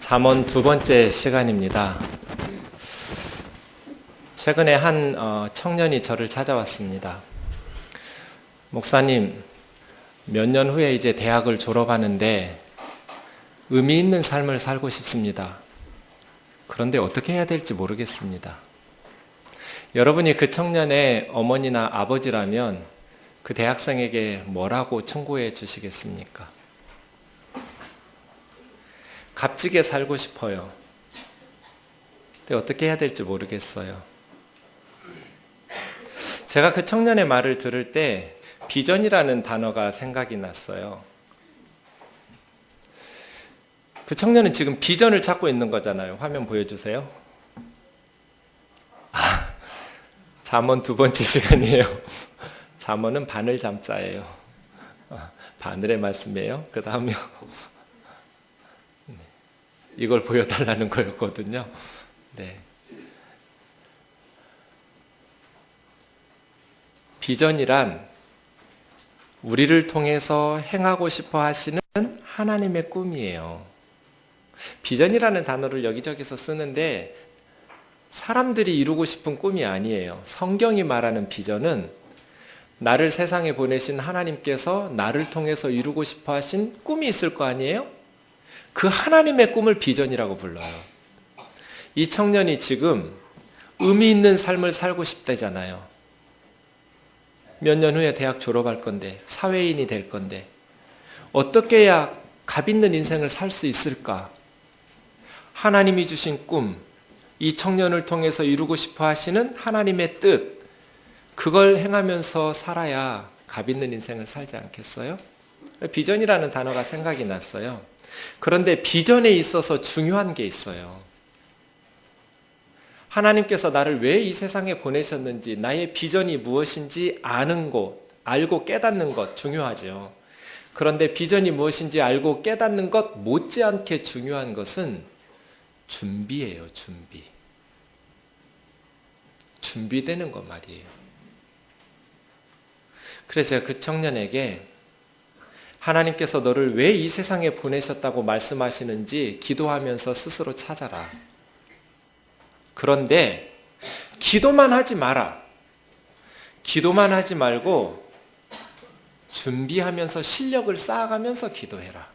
잠언 두 번째 시간입니다. 최근에 한 청년이 저를 찾아왔습니다. 목사님, 몇 년 후에 이제 대학을 졸업하는데 의미 있는 삶을 살고 싶습니다. 그런데 어떻게 해야 될지 모르겠습니다. 여러분이 그 청년의 어머니나 아버지라면 그 대학생에게 뭐라고 충고해 주시겠습니까? 값지게 살고 싶어요. 근데 어떻게 해야 될지 모르겠어요. 제가 그 청년의 말을 들을 때 비전이라는 단어가 생각이 났어요. 그 청년은 지금 비전을 찾고 있는 거잖아요. 화면 보여주세요. 잠언 두 번째 시간이에요. 잠언은 바늘 잠자예요. 바늘의 말씀이에요. 그 다음에 이걸 보여달라는 거였거든요. 네. 비전이란 우리를 통해서 행하고 싶어 하시는 하나님의 꿈이에요. 비전이라는 단어를 여기저기서 쓰는데 사람들이 이루고 싶은 꿈이 아니에요. 성경이 말하는 비전은 나를 세상에 보내신 하나님께서 나를 통해서 이루고 싶어 하신 꿈이 있을 거 아니에요? 그 하나님의 꿈을 비전이라고 불러요. 이 청년이 지금 의미 있는 삶을 살고 싶다잖아요. 몇 년 후에 대학 졸업할 건데, 사회인이 될 건데, 어떻게 해야 값 있는 인생을 살 수 있을까? 하나님이 주신 꿈, 이 청년을 통해서 이루고 싶어 하시는 하나님의 뜻, 그걸 행하면서 살아야 값 있는 인생을 살지 않겠어요? 비전이라는 단어가 생각이 났어요. 그런데 비전에 있어서 중요한 게 있어요. 하나님께서 나를 왜 이 세상에 보내셨는지, 나의 비전이 무엇인지 아는 것, 알고 깨닫는 것 중요하죠. 그런데 비전이 무엇인지 알고 깨닫는 것 못지않게 중요한 것은 준비예요, 준비. 준비되는 것 말이에요. 그래서 제가 그 청년에게 하나님께서 너를 왜 이 세상에 보내셨다고 말씀하시는지 기도하면서 스스로 찾아라. 그런데 기도만 하지 마라. 기도만 하지 말고 준비하면서 실력을 쌓아가면서 기도해라.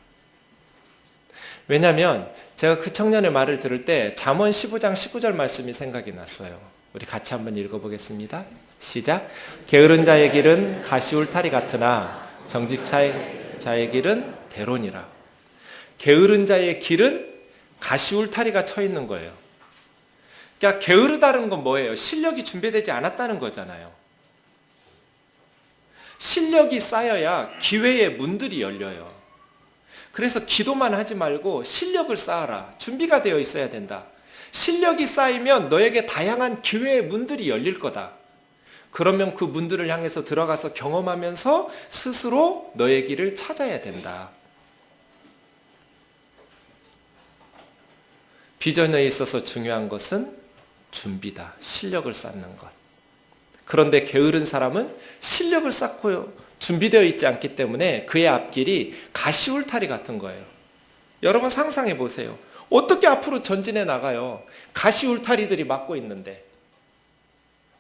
왜냐하면 제가 그 청년의 말을 들을 때 잠언 15장 19절 말씀이 생각이 났어요. 우리 같이 한번 읽어보겠습니다. 시작. 게으른 자의 길은 가시울타리 같으나 정직자의 길은 대론이라. 게으른 자의 길은 가시울타리가 쳐 있는 거예요. 그러니까 게으르다는 건 뭐예요? 실력이 준비되지 않았다는 거잖아요. 실력이 쌓여야 기회의 문들이 열려요. 그래서 기도만 하지 말고 실력을 쌓아라. 준비가 되어 있어야 된다. 실력이 쌓이면 너에게 다양한 기회의 문들이 열릴 거다. 그러면 그 문들을 향해서 들어가서 경험하면서 스스로 너의 길을 찾아야 된다. 비전에 있어서 중요한 것은 준비다. 실력을 쌓는 것. 그런데 게으른 사람은 실력을 쌓고 준비되어 있지 않기 때문에 그의 앞길이 가시울타리 같은 거예요. 여러분 상상해 보세요. 어떻게 앞으로 전진해 나가요? 가시울타리들이 막고 있는데.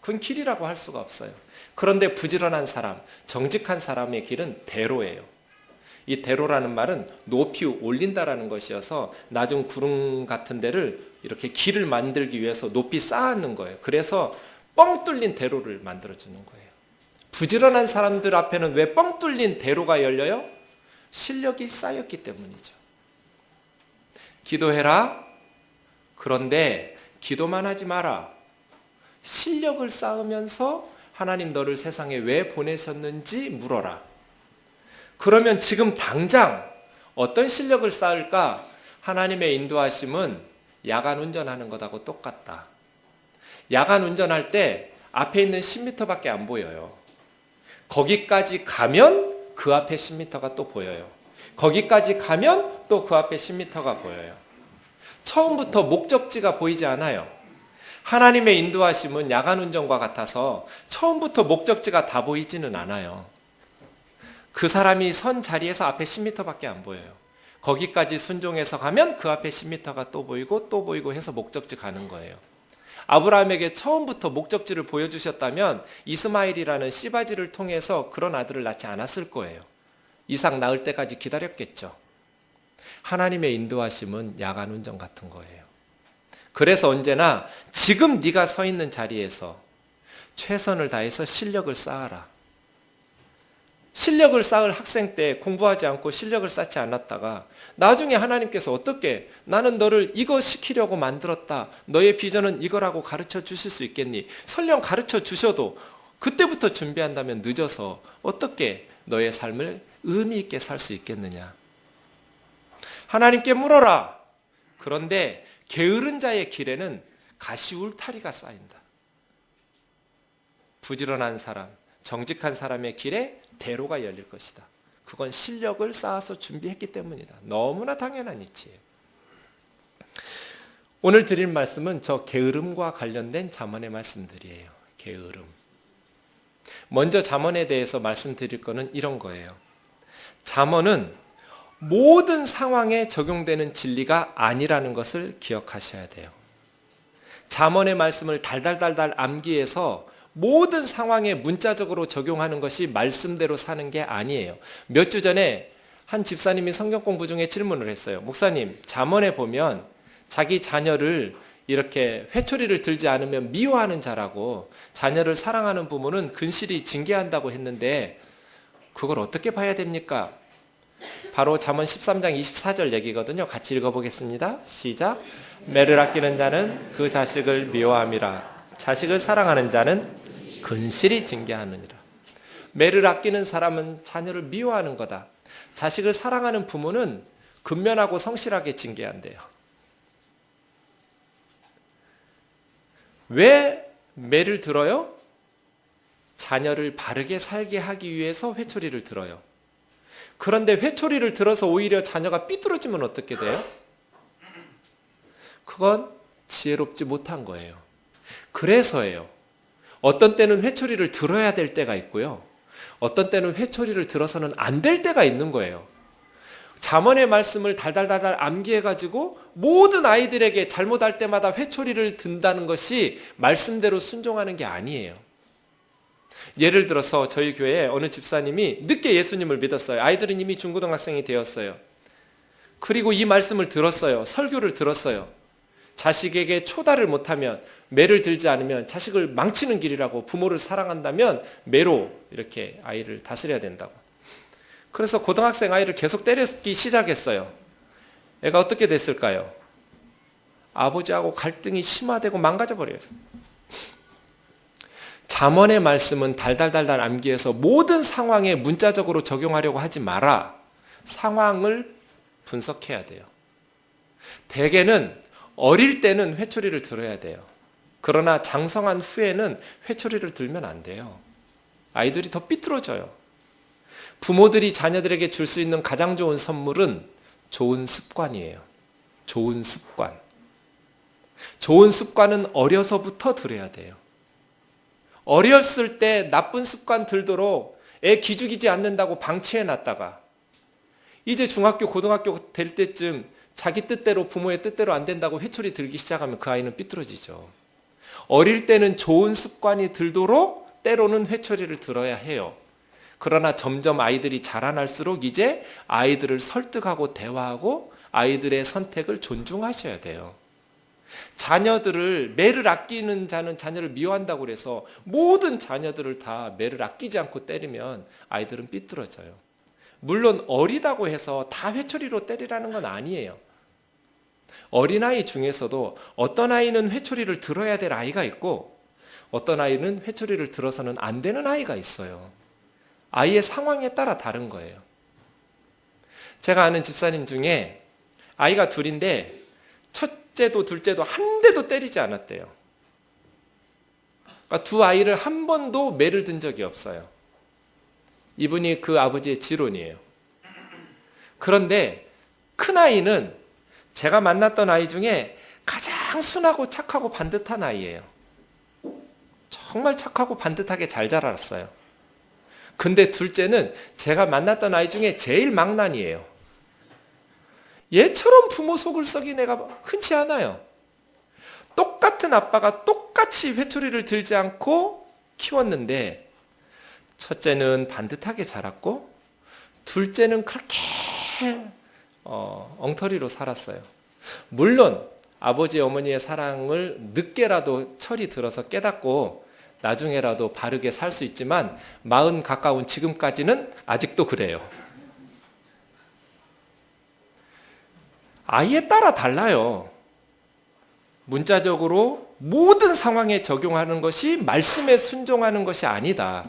그건 길이라고 할 수가 없어요. 그런데 부지런한 사람, 정직한 사람의 길은 대로예요. 이 대로라는 말은 높이 올린다라는 것이어서 낮은 구름 같은 데를 이렇게 길을 만들기 위해서 높이 쌓아놓는 거예요. 그래서 뻥 뚫린 대로를 만들어주는 거예요. 부지런한 사람들 앞에는 왜 뻥 뚫린 대로가 열려요? 실력이 쌓였기 때문이죠. 기도해라. 그런데 기도만 하지 마라. 실력을 쌓으면서 하나님 너를 세상에 왜 보내셨는지 물어라. 그러면 지금 당장 어떤 실력을 쌓을까? 하나님의 인도하심은 야간 운전하는 것하고 똑같다. 야간 운전할 때 앞에 있는 10m밖에 안 보여요. 거기까지 가면 그 앞에 10m가 또 보여요. 거기까지 가면 또 그 앞에 10m가 보여요. 처음부터 목적지가 보이지 않아요. 하나님의 인도하심은 야간 운전과 같아서 처음부터 목적지가 다 보이지는 않아요. 그 사람이 선 자리에서 앞에 10m밖에 안 보여요. 거기까지 순종해서 가면 그 앞에 10m가 또 보이고 해서 목적지 가는 거예요. 아브라함에게 처음부터 목적지를 보여주셨다면 이스마엘이라는 씨바지를 통해서 그런 아들을 낳지 않았을 거예요. 이삭 낳을 때까지 기다렸겠죠. 하나님의 인도하심은 야간 운전 같은 거예요. 그래서 언제나 지금 네가 서 있는 자리에서 최선을 다해서 실력을 쌓아라. 실력을 쌓을 학생 때 공부하지 않고 실력을 쌓지 않았다가 나중에 하나님께서 어떻게 나는 너를 이거 시키려고 만들었다. 너의 비전은 이거라고 가르쳐 주실 수 있겠니? 설령 가르쳐 주셔도 그때부터 준비한다면 늦어서 어떻게 너의 삶을 의미 있게 살 수 있겠느냐? 하나님께 물어라. 그런데 게으른 자의 길에는 가시울타리가 쌓인다. 부지런한 사람, 정직한 사람의 길에 대로가 열릴 것이다. 그건 실력을 쌓아서 준비했기 때문이다. 너무나 당연한 이치예요. 오늘 드릴 말씀은 저 게으름과 관련된 잠언의 말씀들이에요. 게으름. 먼저 잠언에 대해서 말씀드릴 거는 이런 거예요. 잠언은 모든 상황에 적용되는 진리가 아니라는 것을 기억하셔야 돼요. 잠언의 말씀을 달달달달 암기해서 모든 상황에 문자적으로 적용하는 것이 말씀대로 사는 게 아니에요. 몇 주 전에 한 집사님이 성경 공부 중에 질문을 했어요. 목사님, 잠언에 보면 자기 자녀를 이렇게 회초리를 들지 않으면 미워하는 자라고 자녀를 사랑하는 부모는 근실이 징계한다고 했는데 그걸 어떻게 봐야 됩니까? 바로 잠언 13장 24절 얘기거든요. 같이 읽어보겠습니다. 시작. 매를 아끼는 자는 그 자식을 미워함이라. 자식을 사랑하는 자는 근실이 징계하느니라. 매를 아끼는 사람은 자녀를 미워하는 거다. 자식을 사랑하는 부모는 근면하고 성실하게 징계한대요. 왜 매를 들어요? 자녀를 바르게 살게 하기 위해서 회초리를 들어요. 그런데 회초리를 들어서 오히려 자녀가 삐뚤어지면 어떻게 돼요? 그건 지혜롭지 못한 거예요. 그래서예요. 어떤 때는 회초리를 들어야 될 때가 있고요. 어떤 때는 회초리를 들어서는 안 될 때가 있는 거예요. 잠언의 말씀을 달달달달 암기해가지고 모든 아이들에게 잘못할 때마다 회초리를 든다는 것이 말씀대로 순종하는 게 아니에요. 예를 들어서 저희 교회에 어느 집사님이 늦게 예수님을 믿었어요. 아이들은 이미 중고등학생이 되었어요. 그리고 이 말씀을 들었어요. 설교를 들었어요. 자식에게 초달을 못하면, 매를 들지 않으면 자식을 망치는 길이라고, 부모를 사랑한다면 매로 이렇게 아이를 다스려야 된다고. 그래서 고등학생 아이를 계속 때리기 시작했어요. 애가 어떻게 됐을까요? 아버지하고 갈등이 심화되고 망가져 버렸어요. 잠언의 말씀은 달달달달 암기해서 모든 상황에 문자적으로 적용하려고 하지 마라. 상황을 분석해야 돼요. 대개는 어릴 때는 회초리를 들어야 돼요. 그러나 장성한 후에는 회초리를 들면 안 돼요. 아이들이 더 삐뚤어져요. 부모들이 자녀들에게 줄 수 있는 가장 좋은 선물은 좋은 습관이에요. 좋은 습관. 좋은 습관은 어려서부터 들여야 돼요. 어렸을 때 나쁜 습관 들도록 애 기죽이지 않는다고 방치해놨다가 이제 중학교, 고등학교 될 때쯤 자기 뜻대로, 부모의 뜻대로 안 된다고 회초리 들기 시작하면 그 아이는 삐뚤어지죠. 어릴 때는 좋은 습관이 들도록 때로는 회초리를 들어야 해요. 그러나 점점 아이들이 자라날수록 이제 아이들을 설득하고 대화하고 아이들의 선택을 존중하셔야 돼요. 자녀들을, 매를 아끼는 자는 자녀를 미워한다고 해서 모든 자녀들을 다 매를 아끼지 않고 때리면 아이들은 삐뚤어져요. 물론 어리다고 해서 다 회초리로 때리라는 건 아니에요. 어린아이 중에서도 어떤 아이는 회초리를 들어야 될 아이가 있고 어떤 아이는 회초리를 들어서는 안 되는 아이가 있어요. 아이의 상황에 따라 다른 거예요. 제가 아는 집사님 중에 아이가 둘인데 첫째도 둘째도 한 대도 때리지 않았대요. 그러니까 두 아이를 한 번도 매를 든 적이 없어요. 이분이 그 아버지의 지론이에요. 그런데 큰아이는 제가 만났던 아이 중에 가장 순하고 착하고 반듯한 아이예요. 정말 착하고 반듯하게 잘 자랐어요. 근데 둘째는 제가 만났던 아이 중에 제일 망난이에요. 얘처럼 부모 속을 썩인 애가 흔치 않아요. 똑같은 아빠가 똑같이 회초리를 들지 않고 키웠는데 첫째는 반듯하게 자랐고 둘째는 그렇게 엉터리로 살았어요. 물론 아버지 어머니의 사랑을 늦게라도 철이 들어서 깨닫고 나중에라도 바르게 살 수 있지만 40 가까운 지금까지는 아직도 그래요. 아이에 따라 달라요. 문자적으로 모든 상황에 적용하는 것이 말씀에 순종하는 것이 아니다.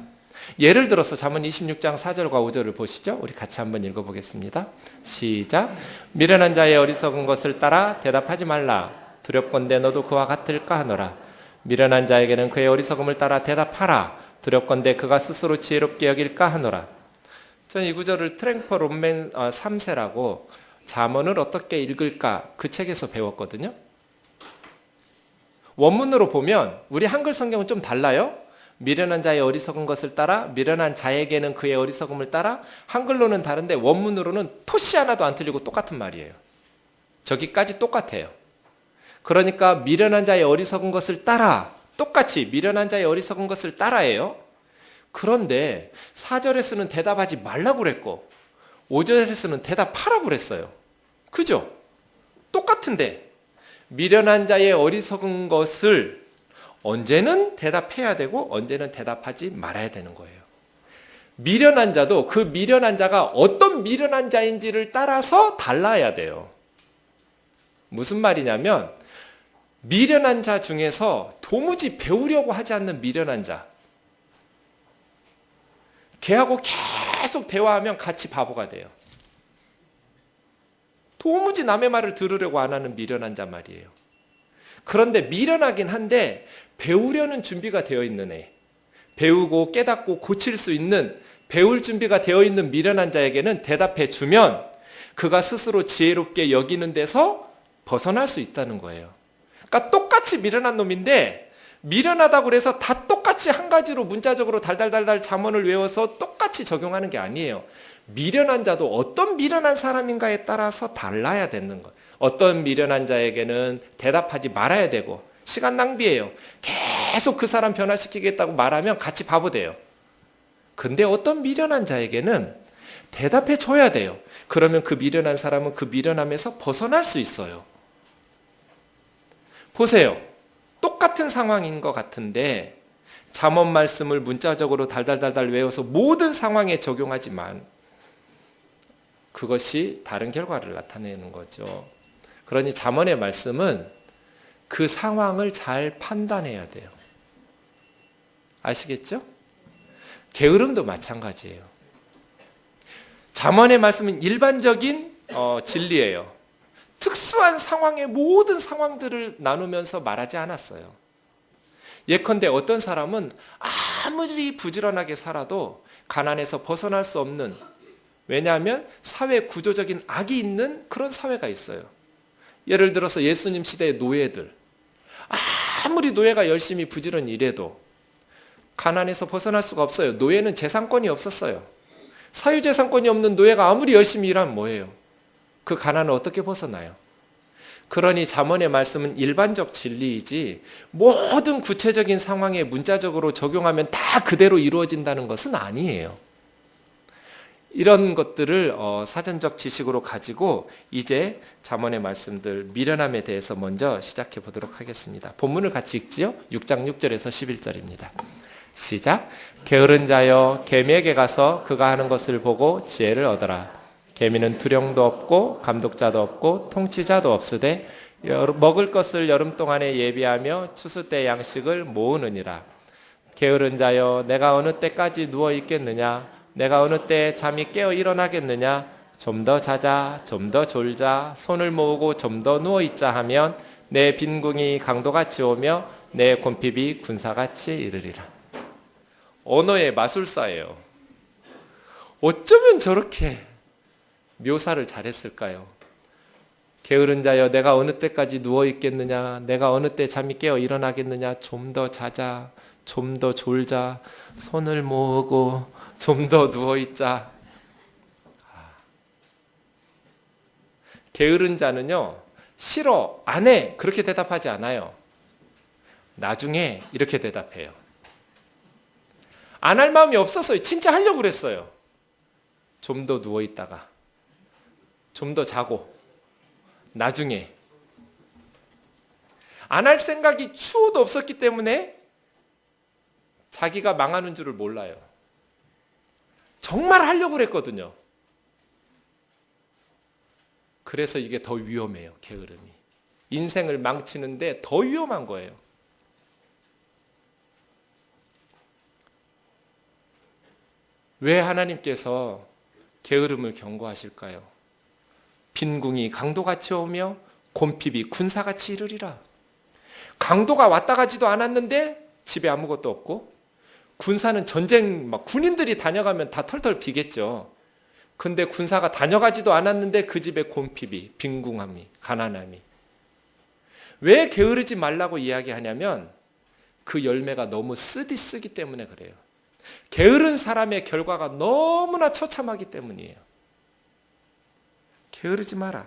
예를 들어서 잠언 26장 4절과 5절을 보시죠. 우리 같이 한번 읽어보겠습니다. 시작. 미련한 자의 어리석은 것을 따라 대답하지 말라. 두렵건대 너도 그와 같을까 하노라. 미련한 자에게는 그의 어리석음을 따라 대답하라. 두렵건대 그가 스스로 지혜롭게 여길까 하노라. 저는 이 구절을 트랭퍼 롬맨 3세라고 잠언을 어떻게 읽을까 그 책에서 배웠거든요. 원문으로 보면 우리 한글 성경은 좀 달라요. 미련한 자의 어리석은 것을 따라 미련한 자에게는 그의 어리석음을 따라 한글로는 다른데 원문으로는 토시 하나도 안 틀리고 똑같은 말이에요. 저기까지 똑같아요. 그러니까 미련한 자의 어리석은 것을 따라 똑같이 미련한 자의 어리석은 것을 따라예요. 그런데 4절에서는 대답하지 말라고 그랬고 5절에서는 대답하라고 그랬어요. 그죠? 똑같은데 미련한 자의 어리석은 것을 언제는 대답해야 되고 언제는 대답하지 말아야 되는 거예요. 미련한 자도 그 미련한 자가 어떤 미련한 자인지를 따라서 달라야 돼요. 무슨 말이냐면 미련한 자 중에서 도무지 배우려고 하지 않는 미련한 자, 걔하고 계속 대화하면 같이 바보가 돼요. 도무지 남의 말을 들으려고 안 하는 미련한 자 말이에요. 그런데 미련하긴 한데 배우려는 준비가 되어 있는 애, 배우고 깨닫고 고칠 수 있는, 배울 준비가 되어 있는 미련한 자에게는 대답해 주면 그가 스스로 지혜롭게 여기는 데서 벗어날 수 있다는 거예요. 그러니까 똑같이 미련한 놈인데 미련하다고 해서 다 똑같이 한 가지로 문자적으로 달달달달 잠언을 외워서 똑같이 적용하는 게 아니에요. 미련한 자도 어떤 미련한 사람인가에 따라서 달라야 되는 거예요. 어떤 미련한 자에게는 대답하지 말아야 되고 시간 낭비예요. 계속 그 사람 변화시키겠다고 말하면 같이 바보 돼요. 근데 어떤 미련한 자에게는 대답해 줘야 돼요. 그러면 그 미련한 사람은 그 미련함에서 벗어날 수 있어요. 보세요. 똑같은 상황인 것 같은데 잠언 말씀을 문자적으로 달달달달 외워서 모든 상황에 적용하지만 그것이 다른 결과를 나타내는 거죠. 그러니 잠언의 말씀은 그 상황을 잘 판단해야 돼요. 아시겠죠? 게으름도 마찬가지예요. 잠언의 말씀은 일반적인 진리예요. 특수한 상황의 모든 상황들을 나누면서 말하지 않았어요. 예컨대 어떤 사람은 아무리 부지런하게 살아도 가난에서 벗어날 수 없는, 왜냐하면 사회 구조적인 악이 있는 그런 사회가 있어요. 예를 들어서 예수님 시대의 노예들, 아무리 노예가 열심히 부지런히 일해도 가난에서 벗어날 수가 없어요. 노예는 재산권이 없었어요. 사유재산권이 없는 노예가 아무리 열심히 일하면 뭐예요? 그 가난을 어떻게 벗어나요? 그러니 잠언의 말씀은 일반적 진리이지 모든 구체적인 상황에 문자적으로 적용하면 다 그대로 이루어진다는 것은 아니에요. 이런 것들을 사전적 지식으로 가지고 이제 잠언의 말씀들, 미련함에 대해서 먼저 시작해 보도록 하겠습니다. 본문을 같이 읽지요. 6장 6절에서 11절입니다. 시작. 게으른 자여 개미에게 가서 그가 하는 것을 보고 지혜를 얻어라. 개미는 두령도 없고 감독자도 없고 통치자도 없으되 먹을 것을 여름 동안에 예비하며 추수 때 양식을 모으느니라. 게으른 자여 내가 어느 때까지 누워 있겠느냐? 내가 어느 때 잠이 깨어 일어나겠느냐? 좀 더 자자, 좀 더 졸자, 손을 모으고 좀 더 누워 있자 하면 내 빈궁이 강도같이 오며 내 곰핍이 군사같이 이르리라. 언어의 마술사예요. 어쩌면 저렇게 묘사를 잘했을까요? 게으른 자여 내가 어느 때까지 누워 있겠느냐? 내가 어느 때 잠이 깨어 일어나겠느냐? 좀 더 자자, 좀 더 졸자, 손을 모으고 좀 더 누워 있자. 게으른 자는요, 싫어, 안 해, 그렇게 대답하지 않아요. 나중에 이렇게 대답해요. 안 할 마음이 없었어요. 진짜 하려고 그랬어요. 좀 더 누워있다가, 좀 더 자고, 나중에. 안 할 생각이 추호도 없었기 때문에 자기가 망하는 줄을 몰라요. 정말 하려고 그랬거든요. 그래서 이게 더 위험해요, 게으름이. 인생을 망치는데 더 위험한 거예요. 왜 하나님께서 게으름을 경고하실까요? 빈궁이 강도같이 오며 곰핍이 군사같이 이르리라. 강도가 왔다 가지도 않았는데 집에 아무것도 없고, 군사는 전쟁 막 군인들이 다녀가면 다 털털 비겠죠. 근데 군사가 다녀가지도 않았는데 그 집에 곰핍이, 빈궁함이, 가난함이. 왜 게으르지 말라고 이야기하냐면 그 열매가 너무 쓰기 때문에 그래요. 게으른 사람의 결과가 너무나 처참하기 때문이에요. 게으르지 마라.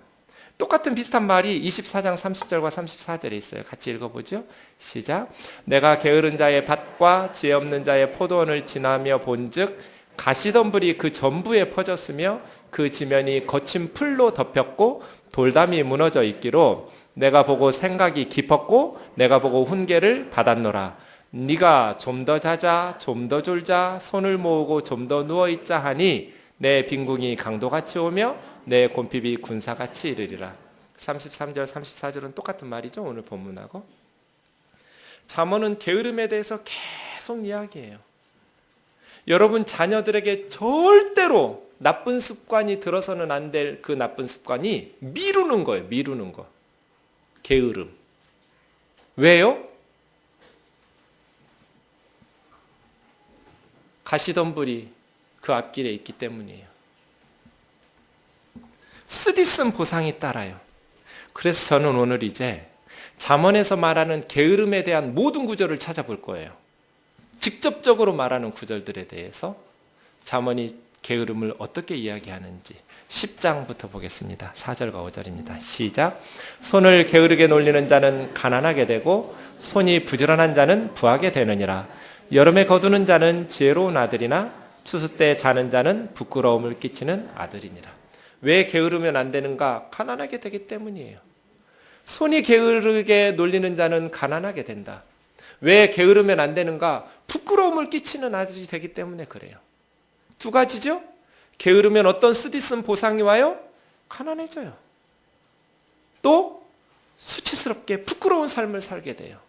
똑같은 비슷한 말이 24장 30절과 34절에 있어요. 같이 읽어보죠. 시작. 내가 게으른 자의 밭과 지혜 없는 자의 포도원을 지나며 본즉 가시덤불이 그 전부에 퍼졌으며 그 지면이 거친 풀로 덮였고 돌담이 무너져 있기로 내가 보고 생각이 깊었고 내가 보고 훈계를 받았노라. 네가 좀 더 자자, 좀 더 졸자, 손을 모으고 좀 더 누워있자 하니 내 빈궁이 강도같이 오며 내 곰핍이 군사같이 이르리라. 33절, 34절은 똑같은 말이죠. 오늘 본문하고. 잠언은 게으름에 대해서 계속 이야기해요. 여러분 자녀들에게 절대로 나쁜 습관이 들어서는 안 될 그 나쁜 습관이 미루는 거예요. 미루는 거. 게으름. 왜요? 가시덤불이 그 앞길에 있기 때문이에요. 쓰디쓴 보상이 따라요. 그래서 저는 오늘 이제 잠언에서 말하는 게으름에 대한 모든 구절을 찾아볼 거예요. 직접적으로 말하는 구절들에 대해서 잠언이 게으름을 어떻게 이야기하는지 10장부터 보겠습니다. 4절과 5절입니다. 시작. 손을 게으르게 놀리는 자는 가난하게 되고 손이 부지런한 자는 부하게 되느니라. 여름에 거두는 자는 지혜로운 아들이나 추수 때 자는 자는 부끄러움을 끼치는 아들이니라. 왜 게으르면 안 되는가? 가난하게 되기 때문이에요. 손이 게으르게 놀리는 자는 가난하게 된다. 왜 게으르면 안 되는가? 부끄러움을 끼치는 아들이 되기 때문에 그래요. 두 가지죠? 게으르면 어떤 쓰디쓴 보상이 와요? 가난해져요. 또 수치스럽게 부끄러운 삶을 살게 돼요.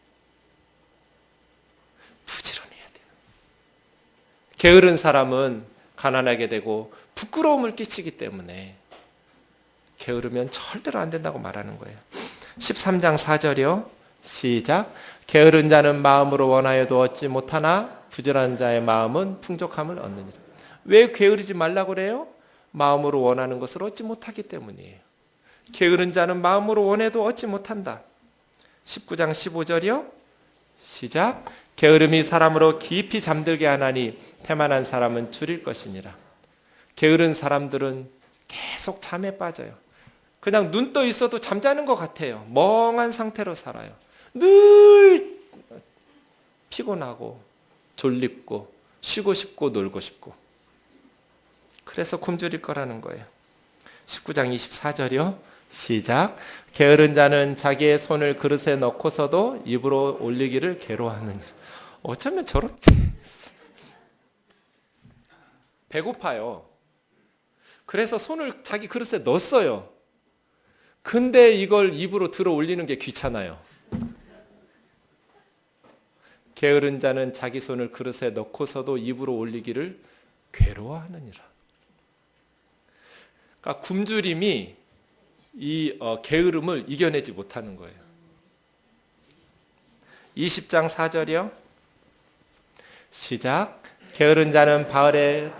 부지런해야 돼요. 게으른 사람은 가난하게 되고 부끄러움을 끼치기 때문에 게으르면 절대로 안 된다고 말하는 거예요. 13장 4절이요. 시작. 게으른 자는 마음으로 원하여도 얻지 못하나 부지런한 자의 마음은 풍족함을 얻느니라. 왜 게으르지 말라고 그래요? 마음으로 원하는 것을 얻지 못하기 때문이에요. 게으른 자는 마음으로 원해도 얻지 못한다. 19장 15절이요. 시작. 게으름이 사람으로 깊이 잠들게 하나니 태만한 사람은 줄일 것이니라. 게으른 사람들은 계속 잠에 빠져요. 그냥 눈 떠 있어도 잠자는 것 같아요. 멍한 상태로 살아요. 늘 피곤하고 졸립고 쉬고 싶고 놀고 싶고. 그래서 굶주릴 거라는 거예요. 19장 24절이요. 시작. 게으른 자는 자기의 손을 그릇에 넣고서도 입으로 올리기를 괴로워하느니라. 어쩌면 저렇게 배고파요. 그래서 손을 자기 그릇에 넣었어요. 근데 이걸 입으로 들어 올리는 게 귀찮아요. 게으른 자는 자기 손을 그릇에 넣고서도 입으로 올리기를 괴로워하느니라. 그러니까 굶주림이 이 게으름을 이겨내지 못하는 거예요. 20장 4절이요. 시작. 게으른 자는 바을에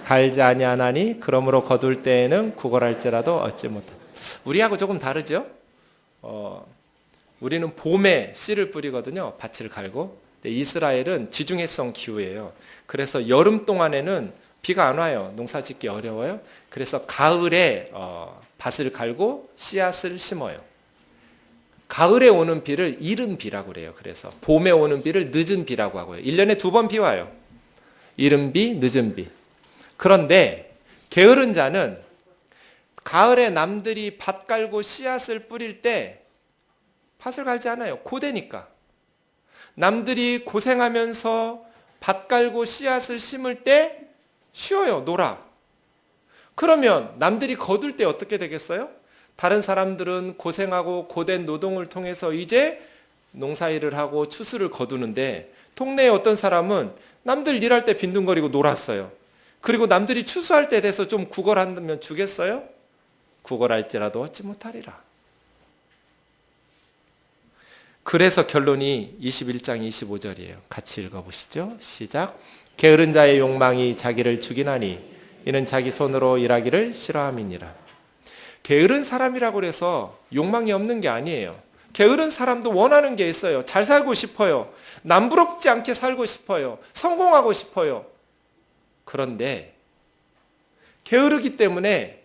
갈지 아니하나니 그러므로 거둘 때에는 구걸할지라도 얻지 못한다. 우리하고 조금 다르죠? 우리는 봄에 씨를 뿌리거든요. 밭을 갈고. 근데 이스라엘은 지중해성 기후예요. 그래서 여름 동안에는 비가 안 와요. 농사 짓기 어려워요. 그래서 가을에 밭을 갈고 씨앗을 심어요. 가을에 오는 비를 이른 비라고 그래요. 그래서 봄에 오는 비를 늦은 비라고 하고요. 1년에 2번 비 와요. 이른 비, 늦은 비. 그런데 게으른 자는 가을에 남들이 밭 갈고 씨앗을 뿌릴 때 밭을 갈지 않아요. 고되니까. 남들이 고생하면서 밭 갈고 씨앗을 심을 때 쉬어요. 놀아. 그러면 남들이 거둘 때 어떻게 되겠어요? 다른 사람들은 고생하고 고된 노동을 통해서 이제 농사일을 하고 추수를 거두는데 동네에 어떤 사람은 남들 일할 때 빈둥거리고 놀았어요. 그리고 남들이 추수할 때 돼서 좀 구걸한다면 주겠어요? 구걸할지라도 얻지 못하리라. 그래서 결론이 21장 25절이에요. 같이 읽어보시죠. 시작. 게으른 자의 욕망이 자기를 죽이나니 이는 자기 손으로 일하기를 싫어함이니라. 게으른 사람이라고 해서 욕망이 없는 게 아니에요. 게으른 사람도 원하는 게 있어요. 잘 살고 싶어요. 남부럽지 않게 살고 싶어요. 성공하고 싶어요. 그런데 게으르기 때문에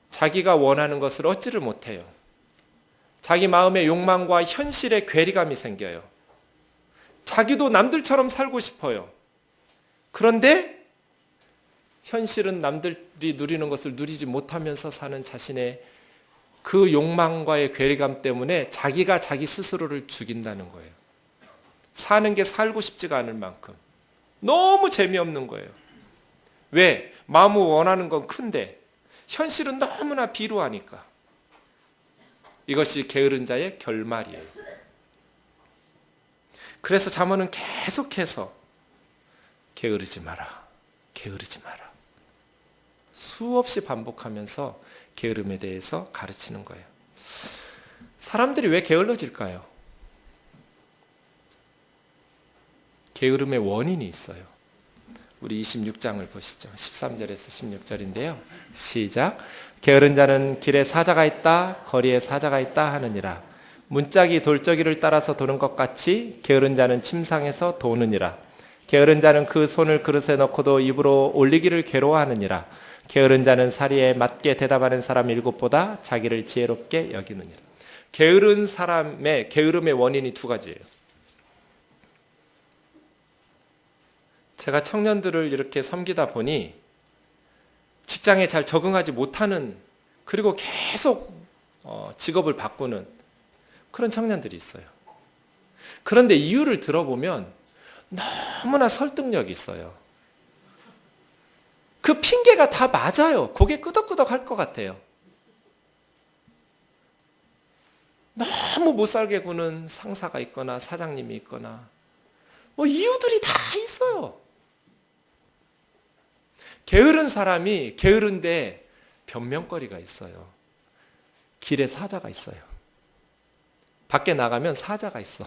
자기가 원하는 것을 얻지를 못해요. 자기 마음의 욕망과 현실의 괴리감이 생겨요. 자기도 남들처럼 살고 싶어요. 그런데 현실은 남들이 누리는 것을 누리지 못하면서 사는 자신의 그 욕망과의 괴리감 때문에 자기가 자기 스스로를 죽인다는 거예요. 사는 게 살고 싶지가 않을 만큼 너무 재미없는 거예요. 왜? 마음이 원하는 건 큰데 현실은 너무나 비루하니까. 이것이 게으른 자의 결말이에요. 그래서 잠언은 계속해서 게으르지 마라, 게으르지 마라. 수없이 반복하면서 게으름에 대해서 가르치는 거예요. 사람들이 왜 게을러질까요? 게으름의 원인이 있어요. 우리 26장을 보시죠. 13절에서 16절인데요. 시작. 게으른 자는 길에 사자가 있다, 거리에 사자가 있다 하느니라. 문짝이 돌저기를 따라서 도는 것 같이 게으른 자는 침상에서 도느니라. 게으른 자는 그 손을 그릇에 넣고도 입으로 올리기를 괴로워하느니라. 게으른 자는 사리에 맞게 대답하는 사람 7보다 자기를 지혜롭게 여기느니라. 게으른 사람의 게으름의 원인이 두 가지예요. 제가 청년들을 이렇게 섬기다 보니 직장에 잘 적응하지 못하는, 그리고 계속 직업을 바꾸는 그런 청년들이 있어요. 그런데 이유를 들어보면 너무나 설득력이 있어요. 그 핑계가 다 맞아요. 고개 끄덕끄덕 할 것 같아요. 너무 못 살게 구는 상사가 있거나 사장님이 있거나 뭐 이유들이 다 있어요. 게으른 사람이 게으른데 변명거리가 있어요. 길에 사자가 있어요. 밖에 나가면 사자가 있어.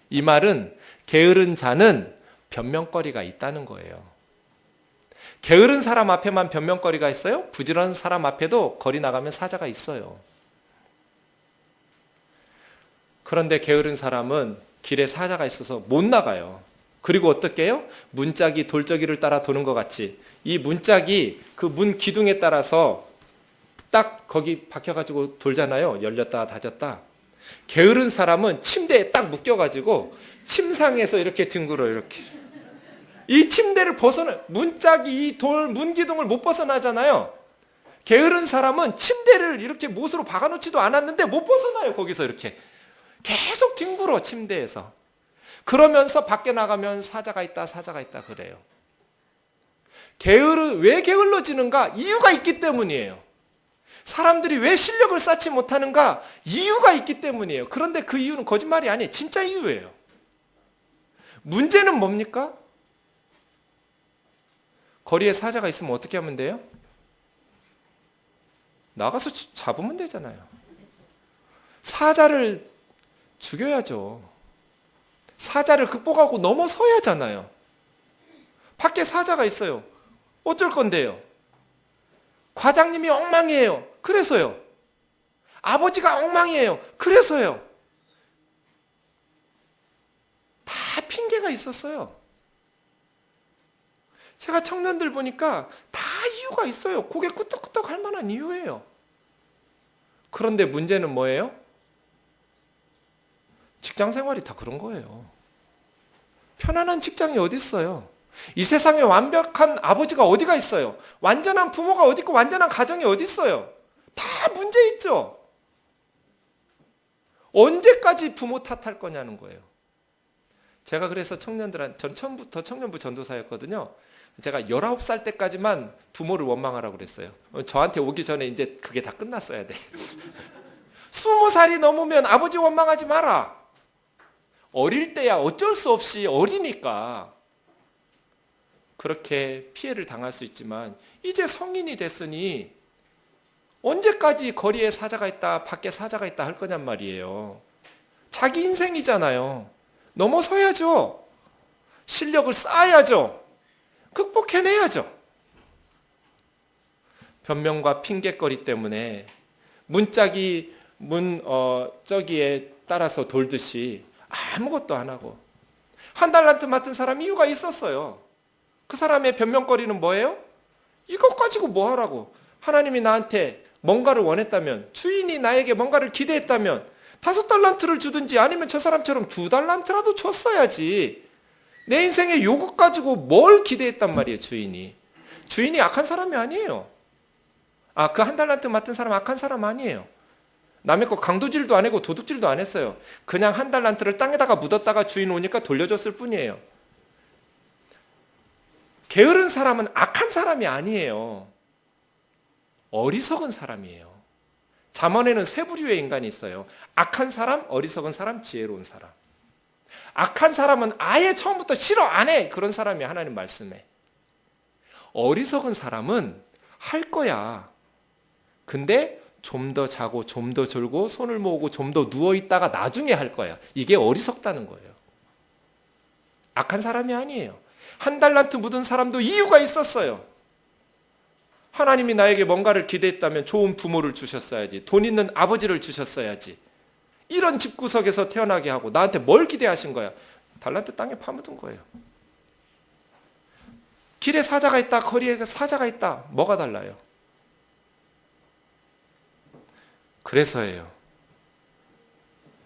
이 말은 게으른 자는 변명거리가 있다는 거예요. 게으른 사람 앞에만 변명거리가 있어요? 부지런한 사람 앞에도 거리 나가면 사자가 있어요. 그런데 게으른 사람은 길에 사자가 있어서 못 나가요. 그리고 어떻게 해요? 문짝이 돌저기를 따라 도는 것 같이 이 문짝이 그 문 기둥에 따라서 딱 거기 박혀가지고 돌잖아요. 열렸다 닫았다. 게으른 사람은 침대에 딱 묶여가지고 침상에서 이렇게 뒹굴어 이렇게. 이 침대를 문짝이 이 문 기둥을 못 벗어나잖아요. 게으른 사람은 침대를 이렇게 못으로 박아놓지도 않았는데 못 벗어나요. 거기서 이렇게 계속 뒹굴어 침대에서. 그러면서 밖에 나가면 사자가 있다 그래요. 왜 게을러지는가? 이유가 있기 때문이에요. 사람들이 왜 실력을 쌓지 못하는가? 이유가 있기 때문이에요. 그런데 그 이유는 거짓말이 아니에요. 진짜 이유예요. 문제는 뭡니까? 거리에 사자가 있으면 어떻게 하면 돼요? 나가서 잡으면 되잖아요. 사자를 죽여야죠. 사자를 극복하고 넘어서야 하잖아요. 밖에 사자가 있어요. 어쩔 건데요? 과장님이 엉망이에요. 그래서요. 아버지가 엉망이에요. 그래서요. 다 핑계가 있었어요. 제가 청년들 보니까 다 이유 이유가 있어요. 고개 끄덕끄덕 할 만한 이유예요. 그런데 문제는 뭐예요? 직장 생활이 다 그런 거예요. 편안한 직장이 어디 있어요? 이 세상에 완벽한 아버지가 어디가 있어요? 완전한 부모가 어디 있고 완전한 가정이 어디 있어요? 다 문제 있죠. 언제까지 부모 탓할 거냐는 거예요. 제가 그래서 전 처음부터 청년부 전도사였거든요. 제가 19살 때까지만 부모를 원망하라고 그랬어요. 저한테 오기 전에 이제 그게 다 끝났어야 돼. 20살이 넘으면 아버지 원망하지 마라. 어릴 때야 어쩔 수 없이 어리니까 그렇게 피해를 당할 수 있지만 이제 성인이 됐으니 언제까지 거리에 사자가 있다, 밖에 사자가 있다 할 거냔 말이에요. 자기 인생이잖아요. 넘어서야죠. 실력을 쌓아야죠. 극복해내야죠. 변명과 핑계거리 때문에 문짝이 저기에 따라서 돌듯이 아무것도 안 하고 한 달란트 맡은 사람 이유가 있었어요. 그 사람의 변명거리는 뭐예요? 이것 가지고 뭐 하라고? 하나님이 나한테 뭔가를 원했다면, 주인이 나에게 뭔가를 기대했다면 5달란트를 주든지 아니면 저 사람처럼 2달란트라도 줬어야지. 내 인생에 요것 가지고 뭘 기대했단 말이에요, 주인이. 주인이 악한 사람이 아니에요. 그 1달란트 맡은 사람 악한 사람 아니에요. 남의 거 강도질도 안 하고 도둑질도 안 했어요. 그냥 1달란트를 땅에다가 묻었다가 주인 오니까 돌려줬을 뿐이에요. 게으른 사람은 악한 사람이 아니에요. 어리석은 사람이에요. 잠언에는 세 부류의 인간이 있어요. 악한 사람, 어리석은 사람, 지혜로운 사람. 악한 사람은 아예 처음부터 싫어 안 해. 그런 사람이 하나님 말씀에. 어리석은 사람은 할 거야. 근데 좀 더 자고 좀 더 졸고 손을 모으고 좀 더 누워있다가 나중에 할 거야. 이게 어리석다는 거예요. 악한 사람이 아니에요. 1달란트 묻은 사람도 이유가 있었어요. 하나님이 나에게 뭔가를 기대했다면 좋은 부모를 주셨어야지. 돈 있는 아버지를 주셨어야지. 이런 집구석에서 태어나게 하고 나한테 뭘 기대하신 거야? 달란트 땅에 파묻은 거예요. 길에 사자가 있다, 거리에 사자가 있다. 뭐가 달라요? 그래서예요.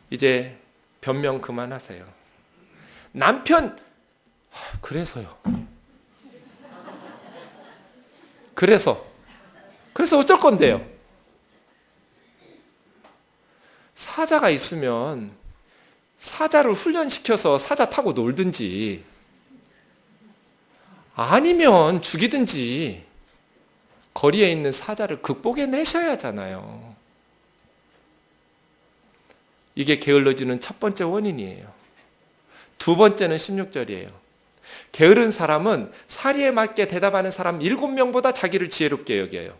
이제 변명 그만하세요. 남편, 그래서요. 그래서 어쩔 건데요? 사자가 있으면 사자를 훈련시켜서 사자 타고 놀든지 아니면 죽이든지 거리에 있는 사자를 극복해내셔야 하잖아요. 이게 게을러지는 첫 번째 원인이에요. 두 번째는 16절이에요. 게으른 사람은 사리에 맞게 대답하는 사람 7명보다 자기를 지혜롭게 여겨요.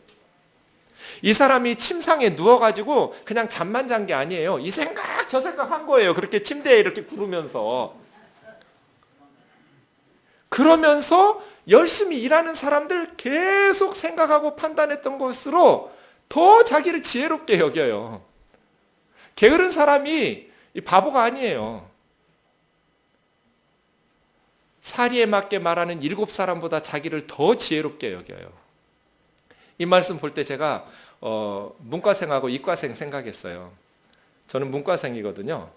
이 사람이 침상에 누워가지고 그냥 잠만 잔 게 아니에요. 이 생각 저 생각 한 거예요. 그렇게 침대에 이렇게 구르면서. 그러면서 열심히 일하는 사람들 계속 생각하고 판단했던 것으로 더 자기를 지혜롭게 여겨요. 게으른 사람이 바보가 아니에요. 사리에 맞게 말하는 7사람보다 자기를 더 지혜롭게 여겨요. 이 말씀 볼 때 제가 문과생하고 이과생 생각했어요. 저는 문과생이거든요.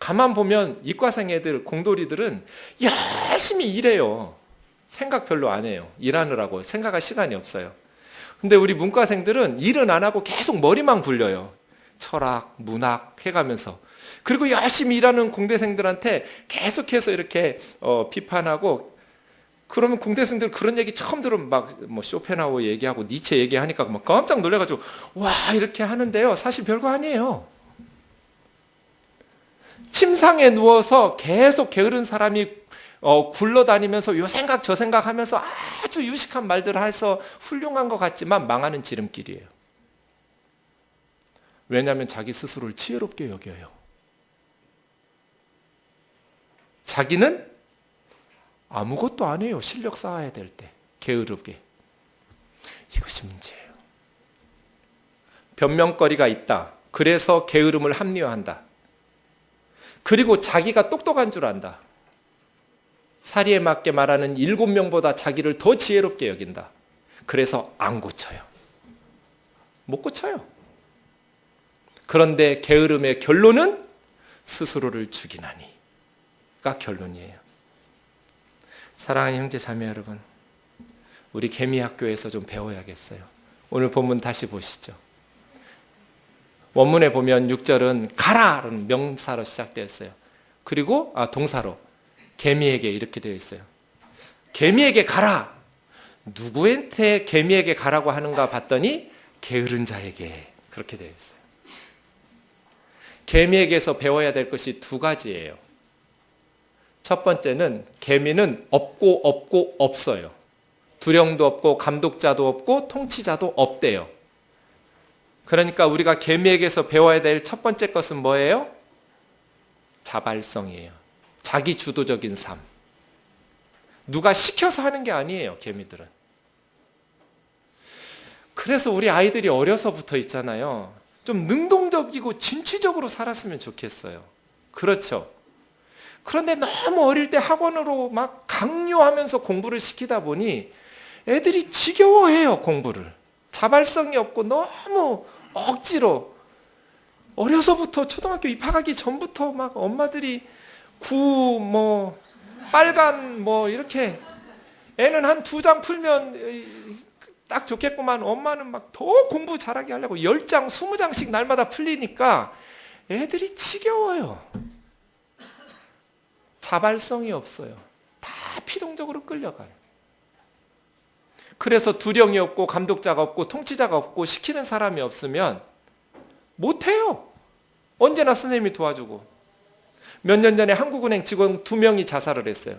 가만 보면 이과생 애들, 공돌이들은 열심히 일해요. 생각 별로 안 해요. 일하느라고 생각할 시간이 없어요. 근데 우리 문과생들은 일은 안 하고 계속 머리만 굴려요. 철학, 문학 해가면서. 그리고 열심히 일하는 공대생들한테 계속해서 이렇게 비판하고, 그러면 공대생들 그런 얘기 처음 들으면 막 뭐 쇼펜하우어 얘기하고 니체 얘기하니까 막 깜짝 놀래가지고 와 이렇게 하는데요. 사실 별거 아니에요. 침상에 누워서 계속 게으른 사람이 굴러다니면서 요 생각 저 생각 하면서 아주 유식한 말들을 해서 훌륭한 것 같지만 망하는 지름길이에요. 왜냐하면 자기 스스로를 지혜롭게 여겨요. 자기는 아무것도 안 해요. 실력 쌓아야 될 때 게으르게. 이것이 문제예요. 변명거리가 있다. 그래서 게으름을 합리화한다. 그리고 자기가 똑똑한 줄 안다. 사리에 맞게 말하는 7명보다 자기를 더 지혜롭게 여긴다. 그래서 안 고쳐요. 못 고쳐요. 그런데 게으름의 결론은 스스로를 죽이나니가 결론이에요. 사랑하는 형제 자매 여러분, 우리 개미학교에서 좀 배워야겠어요. 오늘 본문 다시 보시죠. 원문에 보면 6절은 가라라는 명사로 시작되었어요. 그리고 동사로 개미에게 이렇게 되어 있어요. 개미에게 가라. 누구한테 개미에게 가라고 하는가 봤더니 게으른 자에게 그렇게 되어 있어요. 개미에게서 배워야 될 것이 두 가지예요. 첫 번째는 개미는 없고 없어요. 두령도 없고 감독자도 없고 통치자도 없대요. 그러니까 우리가 개미에게서 배워야 될 첫 번째 것은 뭐예요? 자발성이에요. 자기 주도적인 삶. 누가 시켜서 하는 게 아니에요, 개미들은. 그래서 우리 아이들이 어려서부터 있잖아요. 좀 능동적이고 진취적으로 살았으면 좋겠어요. 그렇죠. 그런데 너무 어릴 때 학원으로 막 강요하면서 공부를 시키다 보니 애들이 지겨워해요, 공부를. 자발성이 없고 너무 억지로 어려서부터 초등학교 입학하기 전부터 막 엄마들이 빨간 이렇게 애는 한 2장 풀면 딱 좋겠구만. 엄마는 막 더 공부 잘하게 하려고 10장, 20장씩 날마다 풀리니까 애들이 지겨워요. 자발성이 없어요. 다 피동적으로 끌려가요. 그래서 두령이 없고 감독자가 없고 통치자가 없고 시키는 사람이 없으면 못해요. 언제나 선생님이 도와주고. 몇 년 전에 한국은행 직원 2명이 자살을 했어요.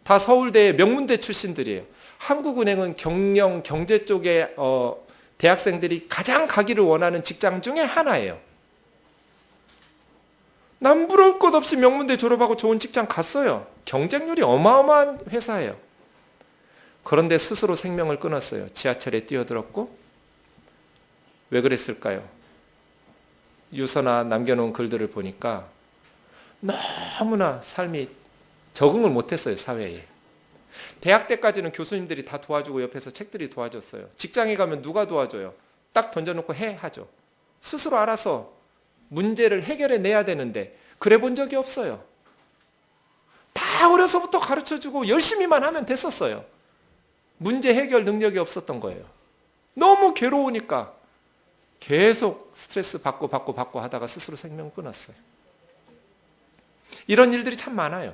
다 서울대 명문대 출신들이에요. 한국은행은 경영, 경제 쪽에 대학생들이 가장 가기를 원하는 직장 중에 하나예요. 난 부러울 것 없이 명문대 졸업하고 좋은 직장 갔어요. 경쟁률이 어마어마한 회사예요. 그런데 스스로 생명을 끊었어요. 지하철에 뛰어들었고. 왜 그랬을까요? 유서나 남겨놓은 글들을 보니까 너무나 삶이 적응을 못했어요, 사회에. 대학 때까지는 교수님들이 다 도와주고 옆에서 책들이 도와줬어요. 직장에 가면 누가 도와줘요? 딱 던져놓고 하죠. 스스로 알아서 문제를 해결해내야 되는데 그래 본 적이 없어요. 다 어려서부터 가르쳐주고 열심히만 하면 됐었어요. 문제 해결 능력이 없었던 거예요. 너무 괴로우니까 계속 스트레스 받고 하다가 스스로 생명 끊었어요. 이런 일들이 참 많아요.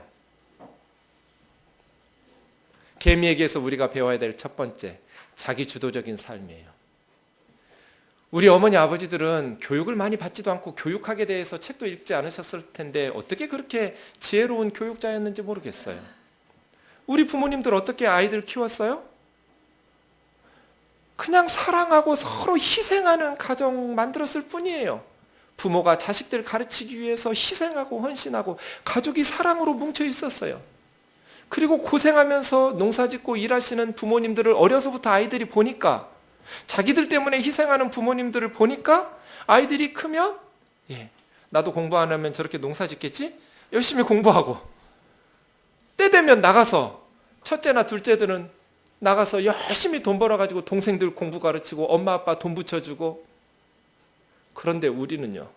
개미에게서 우리가 배워야 될 첫 번째, 자기 주도적인 삶이에요. 우리 어머니 아버지들은 교육을 많이 받지도 않고 교육학에 대해서 책도 읽지 않으셨을 텐데 어떻게 그렇게 지혜로운 교육자였는지 모르겠어요. 우리 부모님들 어떻게 아이들 키웠어요? 그냥 사랑하고 서로 희생하는 가정 만들었을 뿐이에요. 부모가 자식들 가르치기 위해서 희생하고 헌신하고 가족이 사랑으로 뭉쳐 있었어요. 그리고 고생하면서 농사짓고 일하시는 부모님들을 어려서부터 아이들이 보니까, 자기들 때문에 희생하는 부모님들을 보니까 아이들이 크면 나도 공부 안 하면 저렇게 농사짓겠지? 열심히 공부하고 때 되면 나가서 첫째나 둘째들은 나가서 열심히 돈 벌어가지고 동생들 공부 가르치고 엄마 아빠 돈 붙여주고. 그런데 우리는요,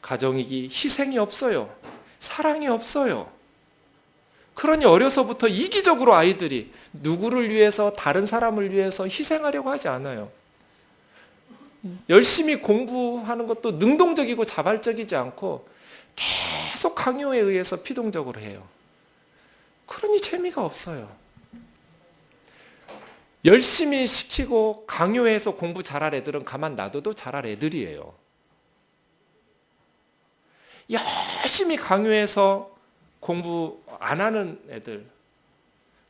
가정이 희생이 없어요. 사랑이 없어요. 그러니 어려서부터 이기적으로 아이들이 누구를 위해서, 다른 사람을 위해서 희생하려고 하지 않아요. 열심히 공부하는 것도 능동적이고 자발적이지 않고 계속 강요에 의해서 피동적으로 해요. 그러니 재미가 없어요. 열심히 시키고 강요해서 공부 잘할 애들은 가만 놔둬도 잘할 애들이에요. 열심히 강요해서 공부 안 하는 애들,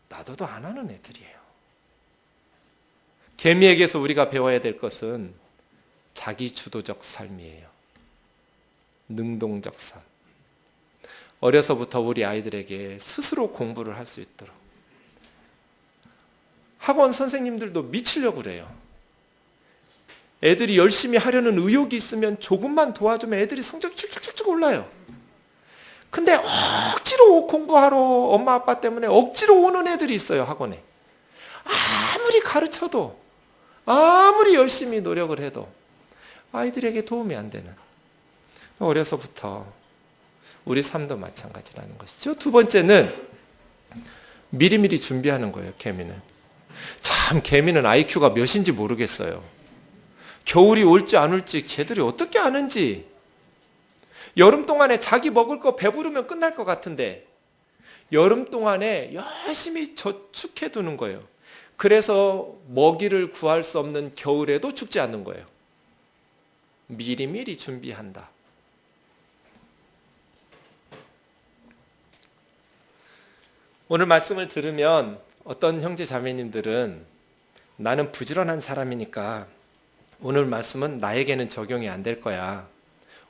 놔둬도 안 하는 애들이에요. 개미에게서 우리가 배워야 될 것은 자기 주도적 삶이에요. 능동적 삶. 어려서부터 우리 아이들에게 스스로 공부를 할 수 있도록. 학원 선생님들도 미치려고 그래요. 애들이 열심히 하려는 의욕이 있으면 조금만 도와주면 애들이 성적이 쭉쭉쭉 올라요. 근데 억지로 공부하러 엄마 아빠 때문에 억지로 오는 애들이 있어요, 학원에. 아무리 가르쳐도, 아무리 열심히 노력을 해도 아이들에게 도움이 안 되는, 어려서부터 우리 삶도 마찬가지라는 것이죠. 두 번째는 미리미리 준비하는 거예요. 개미는 참, 개미는 IQ가 몇인지 모르겠어요. 겨울이 올지 안 올지 걔들이 어떻게 아는지. 여름 동안에 자기 먹을 거 배부르면 끝날 것 같은데 여름 동안에 열심히 저축해 두는 거예요. 그래서 먹이를 구할 수 없는 겨울에도 죽지 않는 거예요. 미리미리 준비한다. 오늘 말씀을 들으면 어떤 형제 자매님들은 나는 부지런한 사람이니까 오늘 말씀은 나에게는 적용이 안 될 거야.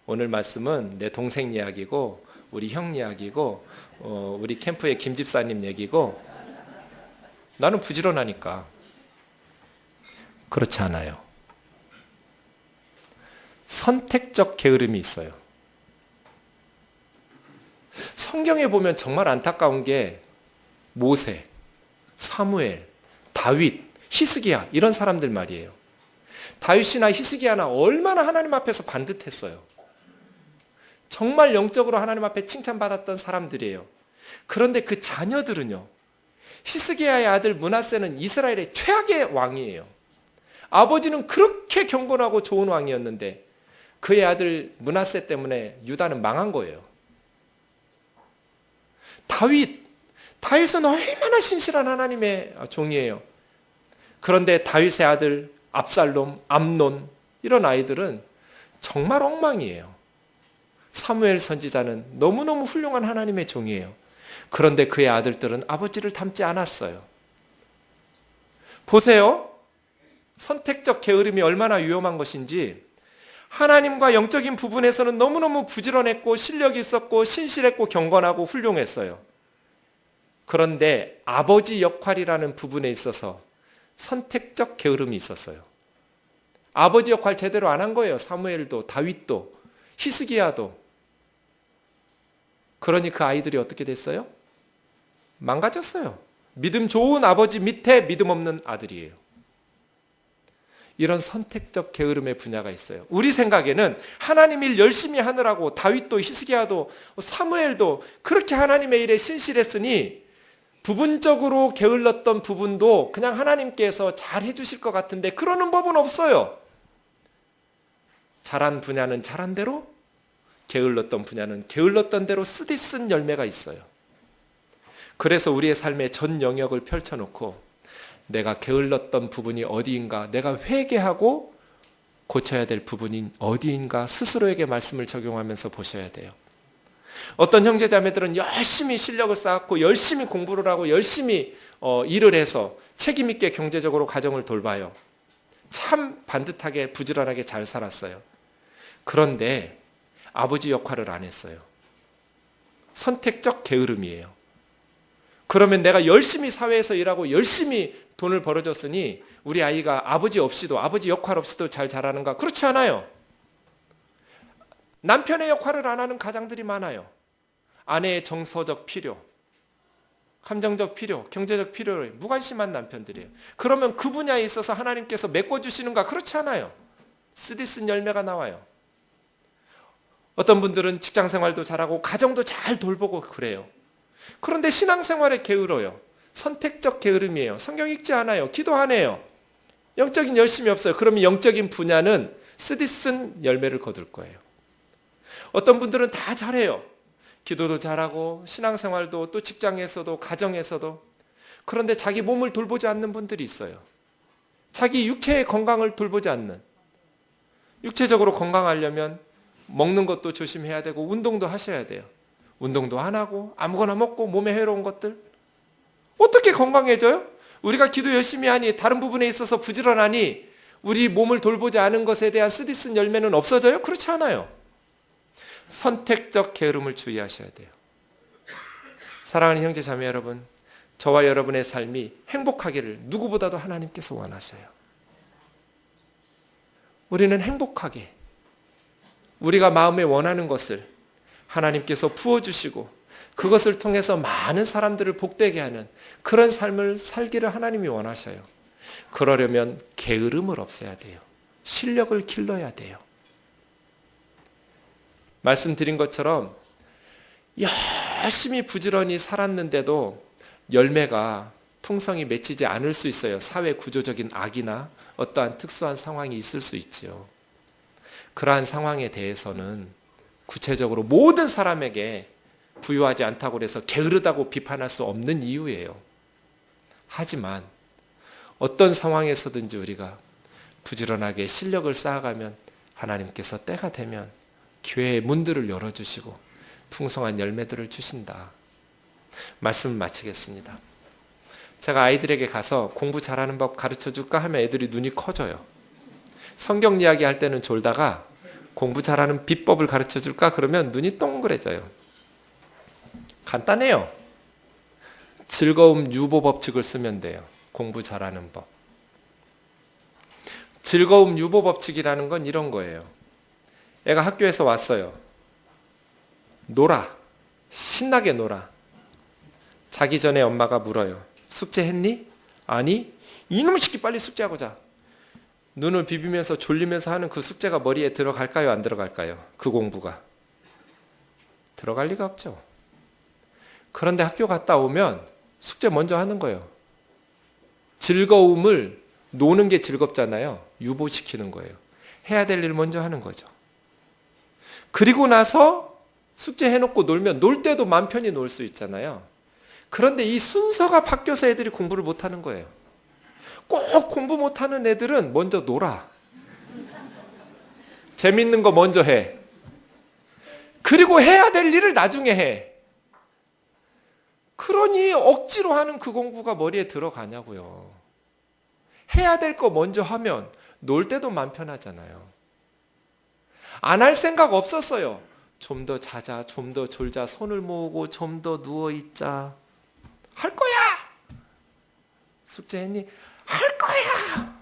오늘 말씀은 내 동생 이야기고 우리 형 이야기고 우리 캠프의 김 집사님 얘기고 나는 부지런하니까. 그렇지 않아요. 선택적 게으름이 있어요. 성경에 보면 정말 안타까운 게 모세, 사무엘, 다윗, 히스기야 이런 사람들 말이에요. 다윗이나 히스기야나 얼마나 하나님 앞에서 반듯했어요. 정말 영적으로 하나님 앞에 칭찬받았던 사람들이에요. 그런데 그 자녀들은요. 히스기야의 아들 므낫세는 이스라엘의 최악의 왕이에요. 아버지는 그렇게 경건하고 좋은 왕이었는데 그의 아들 므낫세 때문에 유다는 망한 거예요. 다윗은 얼마나 신실한 하나님의 종이에요. 그런데 다윗의 아들 압살롬, 암논 이런 아이들은 정말 엉망이에요. 사무엘 선지자는 너무너무 훌륭한 하나님의 종이에요. 그런데 그의 아들들은 아버지를 닮지 않았어요. 보세요. 선택적 게으름이 얼마나 위험한 것인지. 하나님과 영적인 부분에서는 너무너무 부지런했고 실력이 있었고 신실했고 경건하고 훌륭했어요. 그런데 아버지 역할이라는 부분에 있어서 선택적 게으름이 있었어요. 아버지 역할 제대로 안 한 거예요. 사무엘도 다윗도 히스기야도. 그러니 그 아이들이 어떻게 됐어요? 망가졌어요. 믿음 좋은 아버지 밑에 믿음 없는 아들이에요. 이런 선택적 게으름의 분야가 있어요. 우리 생각에는 하나님 일 열심히 하느라고 다윗도 히스기야도 사무엘도 그렇게 하나님의 일에 신실했으니 부분적으로 게을렀던 부분도 그냥 하나님께서 잘 해주실 것 같은데 그러는 법은 없어요. 잘한 분야는 잘한 대로, 게을렀던 분야는 게을렀던 대로 쓰디쓴 열매가 있어요. 그래서 우리의 삶의 전 영역을 펼쳐놓고 내가 게을렀던 부분이 어디인가, 내가 회개하고 고쳐야 될 부분이 어디인가 스스로에게 말씀을 적용하면서 보셔야 돼요. 어떤 형제자매들은 열심히 실력을 쌓았고 열심히 공부를 하고 열심히 일을 해서 책임 있게 경제적으로 가정을 돌봐요. 참 반듯하게 부지런하게 잘 살았어요. 그런데 아버지 역할을 안 했어요. 선택적 게으름이에요. 그러면 내가 열심히 사회에서 일하고 열심히 돈을 벌어줬으니 우리 아이가 아버지 없이도, 아버지 역할 없이도 잘 자라는가? 그렇지 않아요. 남편의 역할을 안 하는 가장들이 많아요. 아내의 정서적 필요, 감정적 필요, 경제적 필요에 무관심한 남편들이에요. 그러면 그 분야에 있어서 하나님께서 메꿔주시는가? 그렇지 않아요. 쓰디쓴 열매가 나와요. 어떤 분들은 직장생활도 잘하고 가정도 잘 돌보고 그래요. 그런데 신앙생활에 게을러요. 선택적 게으름이에요. 성경 읽지 않아요. 기도 안 해요. 영적인 열심이 없어요. 그러면 영적인 분야는 쓰디쓴 열매를 거둘 거예요. 어떤 분들은 다 잘해요. 기도도 잘하고 신앙생활도 또 직장에서도 가정에서도. 그런데 자기 몸을 돌보지 않는 분들이 있어요. 자기 육체의 건강을 돌보지 않는. 육체적으로 건강하려면 먹는 것도 조심해야 되고 운동도 하셔야 돼요. 운동도 안 하고 아무거나 먹고 몸에 해로운 것들. 어떻게 건강해져요? 우리가 기도 열심히 하니 다른 부분에 있어서 부지런하니 우리 몸을 돌보지 않은 것에 대한 쓰디쓴 열매는 없어져요? 그렇지 않아요. 선택적 게으름을 주의하셔야 돼요. 사랑하는 형제 자매 여러분, 저와 여러분의 삶이 행복하기를 누구보다도 하나님께서 원하셔요. 우리는 행복하게 우리가 마음에 원하는 것을 하나님께서 부어주시고 그것을 통해서 많은 사람들을 복되게 하는 그런 삶을 살기를 하나님이 원하셔요. 그러려면 게으름을 없애야 돼요. 실력을 길러야 돼요. 말씀드린 것처럼 열심히 부지런히 살았는데도 열매가 풍성히 맺히지 않을 수 있어요. 사회 구조적인 악이나 어떠한 특수한 상황이 있을 수 있지요. 그러한 상황에 대해서는 구체적으로 모든 사람에게 부유하지 않다고 해서 게으르다고 비판할 수 없는 이유예요. 하지만 어떤 상황에서든지 우리가 부지런하게 실력을 쌓아가면 하나님께서 때가 되면 교회의 문들을 열어주시고 풍성한 열매들을 주신다. 말씀 마치겠습니다. 제가 아이들에게 가서 공부 잘하는 법 가르쳐줄까 하면 애들이 눈이 커져요. 성경 이야기 할 때는 졸다가 공부 잘하는 비법을 가르쳐줄까 그러면 눈이 동그래져요. 간단해요. 즐거움 유보 법칙을 쓰면 돼요. 공부 잘하는 법. 즐거움 유보 법칙이라는 건 이런 거예요. 애가 학교에서 왔어요. 놀아. 신나게 놀아. 자기 전에 엄마가 물어요. 숙제했니? 아니. 이놈의 새끼 빨리 숙제하고 자. 눈을 비비면서 졸리면서 하는 그 숙제가 머리에 들어갈까요? 안 들어갈까요? 그 공부가. 들어갈 리가 없죠. 그런데 학교 갔다 오면 숙제 먼저 하는 거예요. 즐거움을 노는 게 즐겁잖아요. 유보시키는 거예요. 해야 될 일 먼저 하는 거죠. 그리고 나서 숙제 해놓고 놀면 놀 때도 맘 편히 놀 수 있잖아요. 그런데 이 순서가 바뀌어서 애들이 공부를 못하는 거예요. 꼭 공부 못하는 애들은 먼저 놀아. 재밌는 거 먼저 해. 그리고 해야 될 일을 나중에 해. 그러니 억지로 하는 그 공부가 머리에 들어가냐고요. 해야 될 거 먼저 하면 놀 때도 맘 편하잖아요. 안 할 생각 없었어요. 좀 더 자자, 좀 더 졸자, 손을 모으고 좀 더 누워있자. 할 거야! 숙제했니? 할 거야!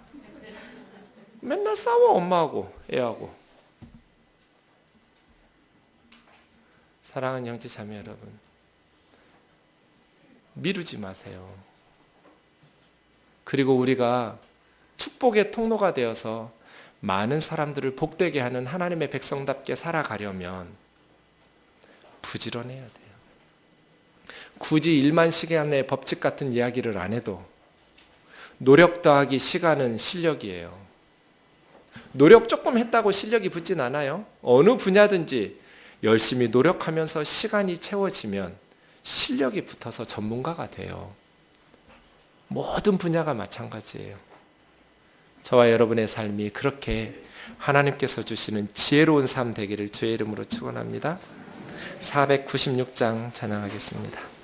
맨날 싸워, 엄마하고, 애하고. 사랑하는 형제 자매 여러분, 미루지 마세요. 그리고 우리가 축복의 통로가 되어서 많은 사람들을 복되게 하는 하나님의 백성답게 살아가려면 부지런해야 돼요. 굳이 1만 시간의 법칙 같은 이야기를 안 해도 노력 더하기 시간은 실력이에요. 노력 조금 했다고 실력이 붙진 않아요. 어느 분야든지 열심히 노력하면서 시간이 채워지면 실력이 붙어서 전문가가 돼요. 모든 분야가 마찬가지예요. 저와 여러분의 삶이 그렇게 하나님께서 주시는 지혜로운 삶 되기를 주의 이름으로 축원합니다. 496장 찬양하겠습니다.